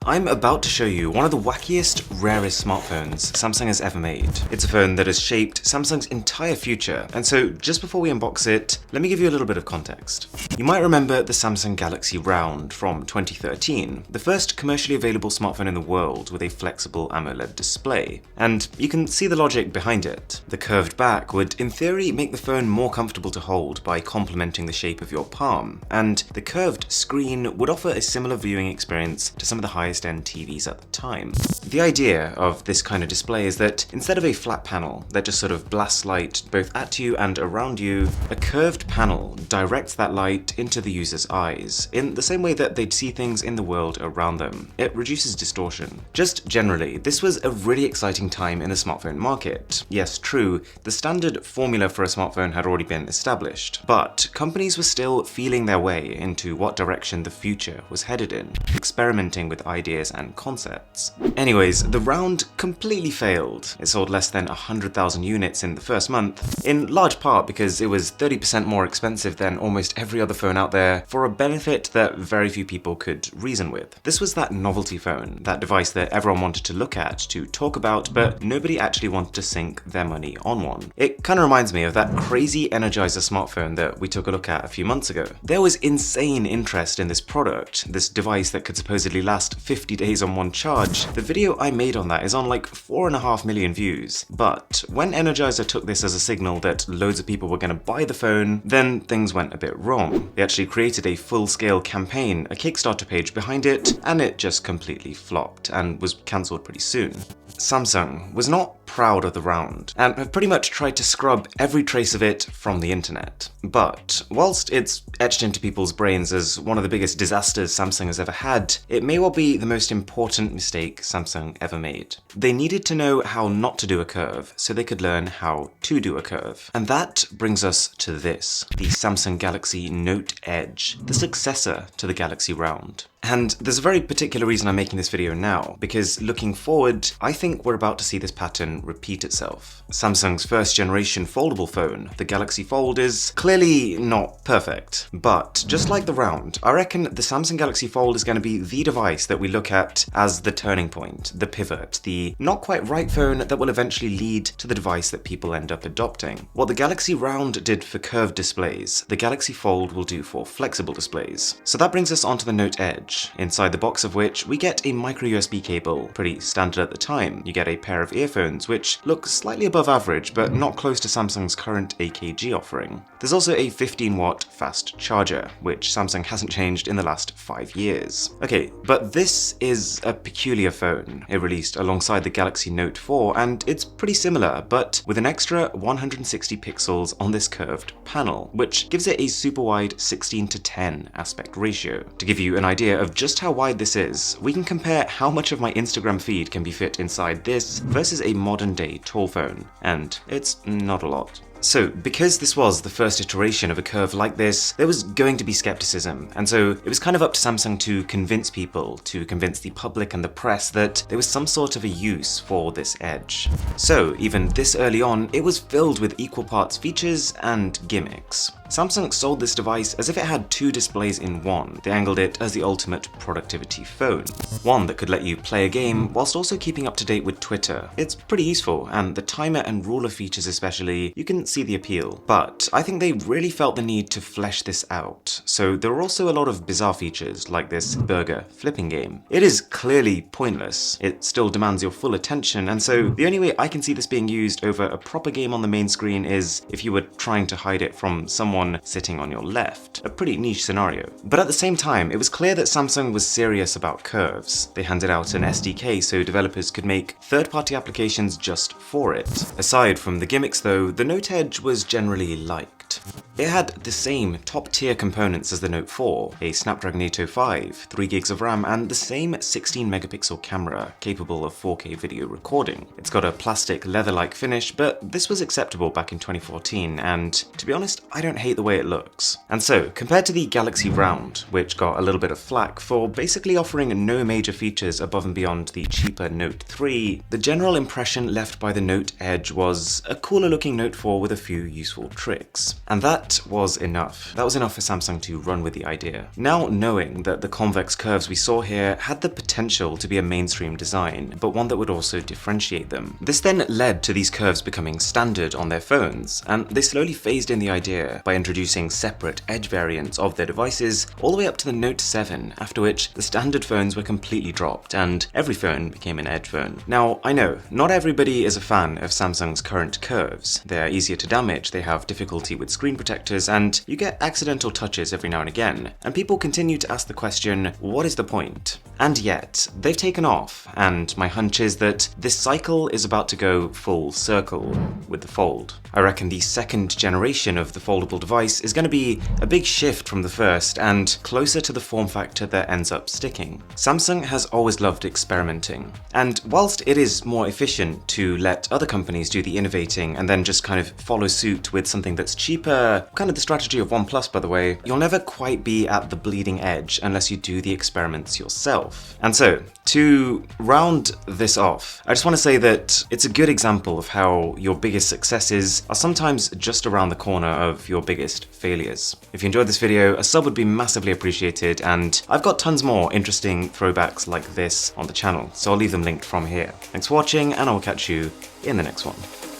I'm about to show you one of the wackiest, rarest smartphones Samsung has ever made. It's a phone that has shaped Samsung's entire future, and so just before we unbox it, let me give you a little bit of context. You might remember the Samsung Galaxy Round from 2013, the first commercially available smartphone in the world with a flexible AMOLED display. And you can see the logic behind it. The curved back would, in theory, make the phone more comfortable to hold by complementing the shape of your palm, and the curved screen would offer a similar viewing experience to some of the highest end TVs at the time. The idea of this kind of display is that instead of a flat panel that just sort of blasts light both at you and around you, a curved panel directs that light into the user's eyes, in the same way that they'd see things in the world around them. It reduces distortion. Just generally, this was a really exciting time in the smartphone market. Yes, true, the standard formula for a smartphone had already been established, but companies were still feeling their way into what direction the future was headed in, experimenting with ideas and concepts. Anyways, the Round completely failed. It sold less than 100,000 units in the first month, in large part because it was 30% more expensive than almost every other phone out there for a benefit that very few people could reason with. This was that novelty phone, that device that everyone wanted to look at, to talk about, but nobody actually wanted to sink their money on one. It kind of reminds me of that crazy Energizer smartphone that we took a look at a few months ago. There was insane interest in this product, this device that could supposedly last 50 days on one charge. The video I made on that is on like 4.5 million views. But when Energizer took this as a signal that loads of people were going to buy the phone, then things went a bit wrong. They actually created a full-scale campaign, a Kickstarter page behind it, and it just completely flopped and was cancelled pretty soon. Samsung was not proud of the Round, and have pretty much tried to scrub every trace of it from the internet. But whilst it's etched into people's brains as one of the biggest disasters Samsung has ever had, it may well be the most important mistake Samsung ever made. They needed to know how not to do a curve, so they could learn how to do a curve. And that brings us to this, the Samsung Galaxy Note Edge, the successor to the Galaxy Round. And there's a very particular reason I'm making this video now, because looking forward, I think we're about to see this pattern repeat itself. Samsung's first generation foldable phone, the Galaxy Fold, is clearly not perfect. But just like the Round, I reckon the Samsung Galaxy Fold is going to be the device that we look at as the turning point, the pivot, the not quite right phone that will eventually lead to the device that people end up adopting. What the Galaxy Round did for curved displays, the Galaxy Fold will do for flexible displays. So that brings us onto the Note Edge, inside the box of which we get a micro USB cable, pretty standard at the time. You get a pair of earphones, which look slightly above average, but not close to Samsung's current AKG offering. There's also a 15-watt fast charger, which Samsung hasn't changed in the last 5 years. Okay, but this is a peculiar phone. It released alongside the Galaxy Note 4, and it's pretty similar, but with an extra 160 pixels on this curved panel, which gives it a super wide 16:10 aspect ratio. To give you an idea of just how wide this is, we can compare how much of my Instagram feed can be fit inside this versus a modern day tall phone, and it's not a lot. So, because this was the first iteration of a curve like this, there was going to be skepticism, and so it was kind of up to Samsung to convince people, to convince the public and the press that there was some sort of a use for this edge. So, even this early on, it was filled with equal parts features and gimmicks. Samsung sold this device as if it had two displays in one. They angled it as the ultimate productivity phone. One that could let you play a game whilst also keeping up to date with Twitter. It's pretty useful, and the timer and ruler features especially, you can see the appeal. But I think they really felt the need to flesh this out. So there were also a lot of bizarre features, like this burger flipping game. It is clearly pointless. It still demands your full attention, and so the only way I can see this being used over a proper game on the main screen is if you were trying to hide it from someone sitting on your left. A pretty niche scenario. But at the same time, it was clear that Samsung was serious about curves. They handed out an SDK so developers could make third-party applications just for it. Aside from the gimmicks though, the Note Edge was generally liked. It had the same top-tier components as the Note 4, a Snapdragon 805, 3 gigs of RAM, and the same 16-megapixel camera, capable of 4K video recording. It's got a plastic leather-like finish, but this was acceptable back in 2014, and to be honest, I don't hate the way it looks. And so, compared to the Galaxy Round, which got a little bit of flack for basically offering no major features above and beyond the cheaper Note 3, the general impression left by the Note Edge was a cooler looking Note 4 with a few useful tricks. And that was enough. That was enough for Samsung to run with the idea. Now knowing that the convex curves we saw here had the potential to be a mainstream design, but one that would also differentiate them. This then led to these curves becoming standard on their phones, and they slowly phased in the idea by introducing separate edge variants of their devices all the way up to the Note 7, after which the standard phones were completely dropped and every phone became an edge phone. Now, I know, not everybody is a fan of Samsung's current curves. They're easier to damage, they have difficulty with screen protectors, and you get accidental touches every now and again. And people continue to ask the question, what is the point? And yet, they've taken off, and my hunch is that this cycle is about to go full circle with the Fold. I reckon the second generation of the foldable device is going to be a big shift from the first and closer to the form factor that ends up sticking. Samsung has always loved experimenting, and whilst it is more efficient to let other companies do the innovating and then just kind of follow suit with something that's cheaper, kind of the strategy of OnePlus by the way, you'll never quite be at the bleeding edge unless you do the experiments yourself. And so, to round this off, I just want to say that it's a good example of how your biggest successes are sometimes just around the corner of your biggest failures. If you enjoyed this video, a sub would be massively appreciated, and I've got tons more interesting throwbacks like this on the channel, so I'll leave them linked from here. Thanks for watching, and I'll catch you in the next one.